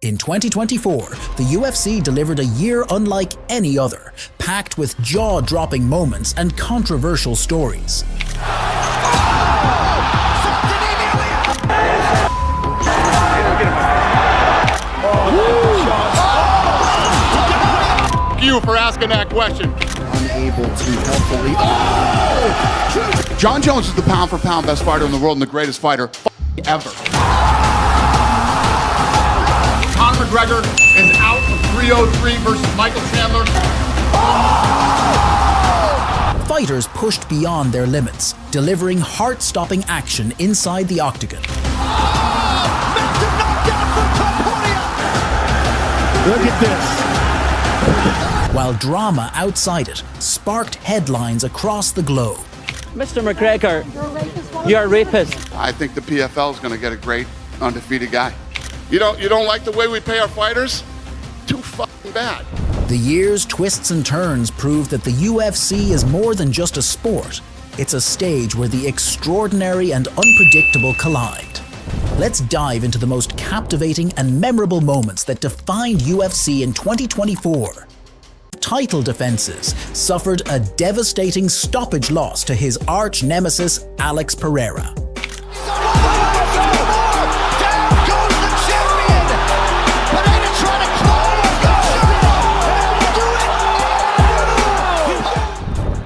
In 2024, the UFC delivered a year unlike any other, packed with jaw-dropping moments and controversial stories. You for asking that question. Unable to helpfully. John Jones is the pound-for-pound best fighter in the world and the greatest fighter ever. Conor McGregor is out of 303 versus Michael Chandler. Fighters pushed beyond their limits, delivering heart-stopping action inside the octagon. Massive knockdown from Topuria. Look at this. While drama outside it sparked headlines across the globe. Mr. McGregor, you're a rapist. I think the PFL is going to get a great undefeated guy. You don't like the way we pay our fighters? Too fucking bad. The year's twists and turns prove that the UFC is more than just a sport. It's a stage where the extraordinary and unpredictable collide. Let's dive into the most captivating and memorable moments that defined UFC in 2024. Title defenses suffered a devastating stoppage loss to his arch nemesis Alex Pereira.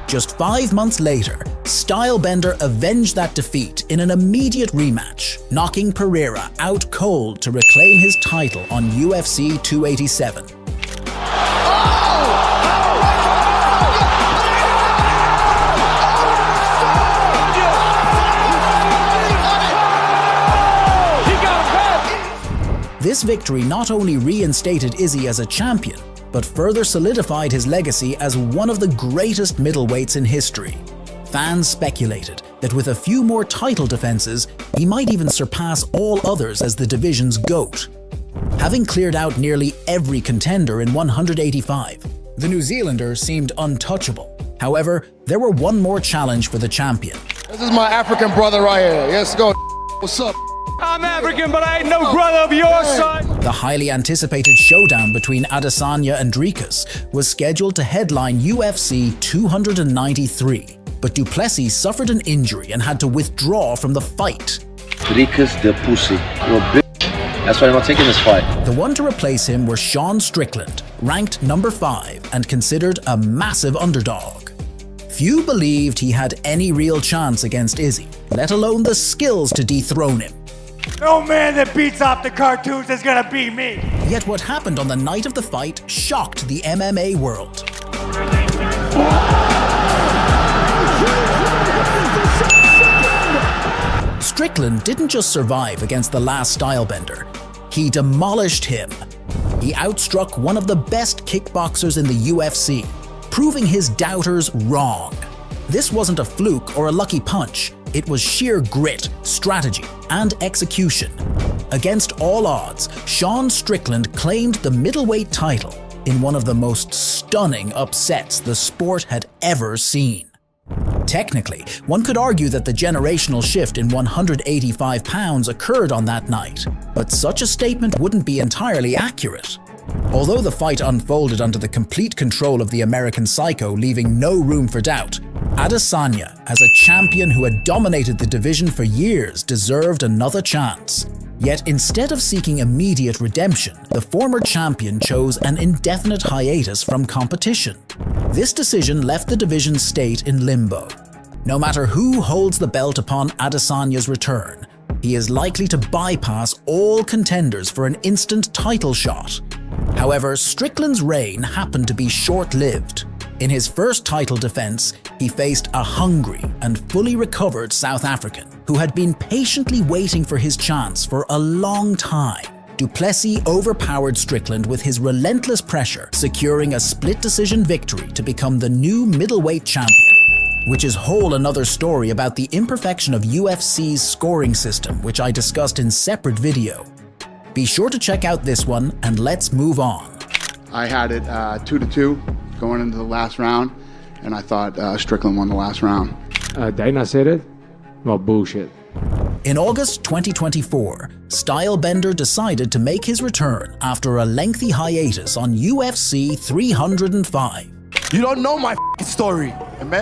Just 5 months later, Stylebender avenged that defeat in an immediate rematch, knocking Pereira out cold to reclaim his title on UFC 287. This victory not only reinstated Izzy as a champion, but further solidified his legacy as one of the greatest middleweights in history. Fans speculated that with a few more title defenses, he might even surpass all others as the division's GOAT. Having cleared out nearly every contender in 185, the New Zealander seemed untouchable. However, there were one more challenge for the champion. This is my African brother right here. Let's go. What's up? I'm African, but I ain't no brother of your side. The highly anticipated showdown between Adesanya and Dricus was scheduled to headline UFC 293, but Du Plessis suffered an injury and had to withdraw from the fight. Dricus the pussy. You're a bitch. That's why I'm not taking this fight. The one to replace him was Sean Strickland, ranked number 5 and considered a massive underdog. Few believed he had any real chance against Izzy, let alone the skills to dethrone him. No man that beats off the cartoons is gonna beat me. Yet what happened on the night of the fight shocked the MMA world. Strickland didn't just survive against the last Stylebender, he demolished him. He outstruck one of the best kickboxers in the UFC, proving his doubters wrong. This wasn't a fluke or a lucky punch. It was sheer grit, strategy, and execution. Against all odds, Sean Strickland claimed the middleweight title in one of the most stunning upsets the sport had ever seen. Technically, one could argue that the generational shift in 185 pounds occurred on that night, but such a statement wouldn't be entirely accurate. Although the fight unfolded under the complete control of the American Psycho, leaving no room for doubt, Adesanya, as a champion who had dominated the division for years, deserved another chance. Yet instead of seeking immediate redemption, the former champion chose an indefinite hiatus from competition. This decision left the division's state in limbo. No matter who holds the belt upon Adesanya's return, he is likely to bypass all contenders for an instant title shot. However, Strickland's reign happened to be short-lived. In his first title defense, he faced a hungry and fully recovered South African who had been patiently waiting for his chance for a long time. Du Plessis overpowered Strickland with his relentless pressure, securing a split-decision victory to become the new middleweight champion. Which is whole another story about the imperfection of UFC's scoring system, which I discussed in separate video. Be sure to check out this one, and let's move on. I had it 2-2 going into the last round, and I thought Strickland won the last round. Dana said it? Well, bullshit. In August 2024, Stylebender decided to make his return after a lengthy hiatus on UFC 305. You don't know my story.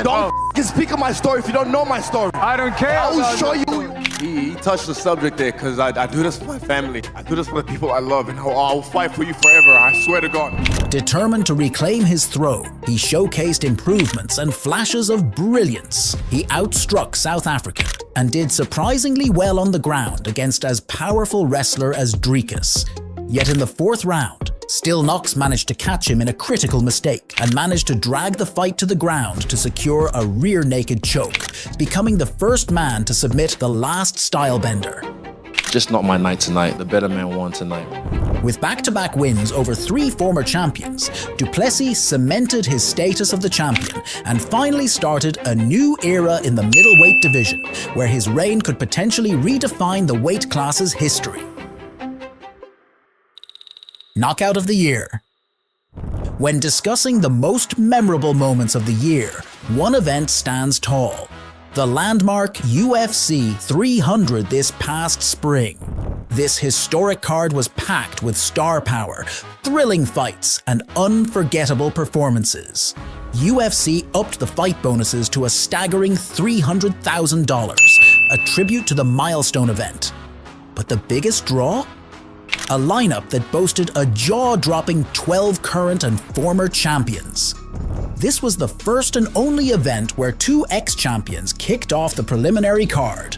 Don't speak of my story if you don't know my story. I don't care. I will show you. He touched the subject there because I do this for my family. I do this for the people I love, and I'll fight for you forever. I swear to God. Determined to reclaim his throne, he showcased improvements and flashes of brilliance. He outstruck South African and did surprisingly well on the ground against as powerful wrestler as Dricus. Yet in the fourth round, Still Knox managed to catch him in a critical mistake and managed to drag the fight to the ground to secure a rear naked choke, becoming the first man to submit the last Stylebender. Just not my night tonight. The better man won tonight. With back-to-back wins over 3 former champions, Du Plessis cemented his status of the champion and finally started a new era in the middleweight division, where his reign could potentially redefine the weight class's history. Knockout of the Year. When discussing the most memorable moments of the year, one event stands tall: the landmark UFC 300 this past spring. This historic card was packed with star power, thrilling fights, and unforgettable performances. UFC upped the fight bonuses to a staggering $300,000, a tribute to the milestone event. But the biggest draw? A lineup that boasted a jaw-dropping 12 current and former champions. This was the first and only event where 2 ex-champions kicked off the preliminary card.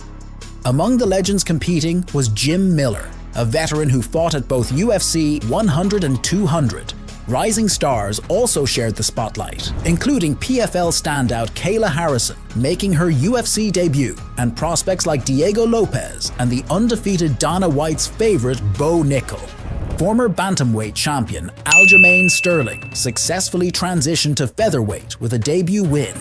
Among the legends competing was Jim Miller, a veteran who fought at both UFC 100 and 200. Rising stars also shared the spotlight, including PFL standout Kayla Harrison, making her UFC debut, and prospects like Diego Lopez and the undefeated Dana White's favorite Bo Nickel. Former bantamweight champion Aljamain Sterling successfully transitioned to featherweight with a debut win,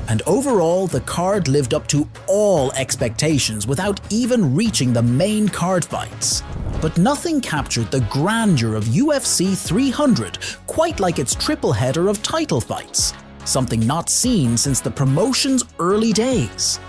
and overall the card lived up to all expectations without even reaching the main card fights. But nothing captured the grandeur of UFC 300 quite like its triple header of title fights, something not seen since the promotion's early days.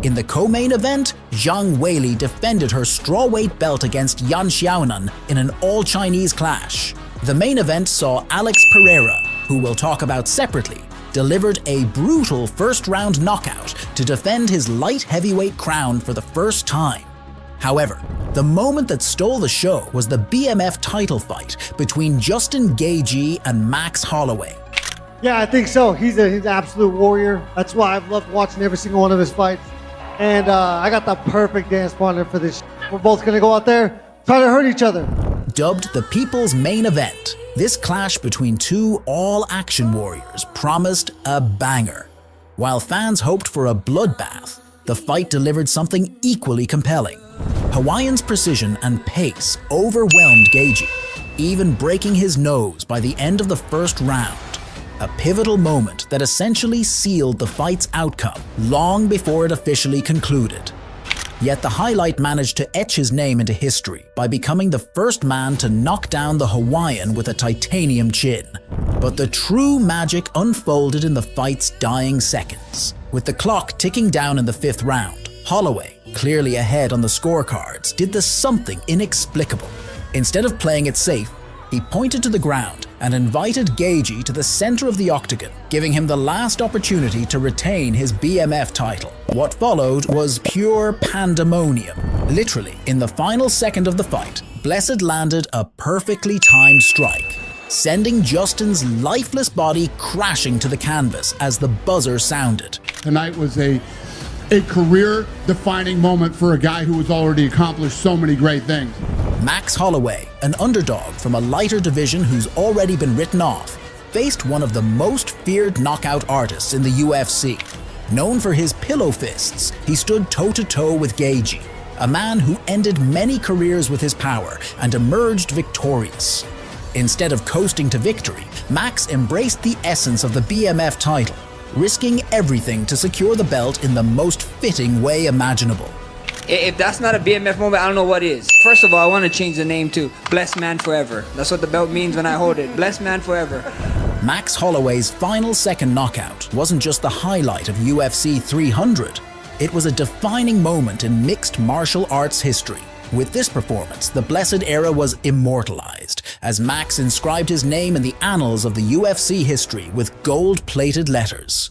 In the co-main event, Zhang Weili defended her strawweight belt against Yan Xiaonan in an all-Chinese clash. The main event saw Alex Pereira, who we'll talk about separately, delivered a brutal first-round knockout to defend his light heavyweight crown for the first time. However, the moment that stole the show was the BMF title fight between Justin Gaethje and Max Holloway. Yeah, I think so. He's an absolute warrior. That's why I've loved watching every single one of his fights. And I got the perfect dance partner for this. We're both going to go out there, try to hurt each other. Dubbed the People's Main Event, this clash between 2 all-action warriors promised a banger. While fans hoped for a bloodbath, the fight delivered something equally compelling. Hawaiian's precision and pace overwhelmed Gaethje, even breaking his nose by the end of the first round. A pivotal moment that essentially sealed the fight's outcome long before it officially concluded. Yet the highlight managed to etch his name into history by becoming the first man to knock down the Hawaiian with a titanium chin. But the true magic unfolded in the fight's dying seconds. With the clock ticking down in the 5th round, Holloway, clearly ahead on the scorecards, did the something inexplicable. Instead of playing it safe, he pointed to the ground and invited Gaethje to the center of the octagon, giving him the last opportunity to retain his BMF title. What followed was pure pandemonium. Literally, in the final second of the fight, Blessed landed a perfectly timed strike, sending Justin's lifeless body crashing to the canvas as the buzzer sounded. Tonight was a career-defining moment for a guy who has already accomplished so many great things. Max Holloway, an underdog from a lighter division who's already been written off, faced one of the most feared knockout artists in the UFC. Known for his pillow fists, he stood toe-to-toe with Gaethje, a man who ended many careers with his power and emerged victorious. Instead of coasting to victory, Max embraced the essence of the BMF title, risking everything to secure the belt in the most fitting way imaginable. If that's not a BMF moment, I don't know what is. First of all, I want to change the name to Blessed Man Forever. That's what the belt means when I hold it. Blessed Man Forever. Max Holloway's final second knockout wasn't just the highlight of UFC 300. It was a defining moment in mixed martial arts history. With this performance, the Blessed Era was immortalized, as Max inscribed his name in the annals of the UFC history with gold-plated letters.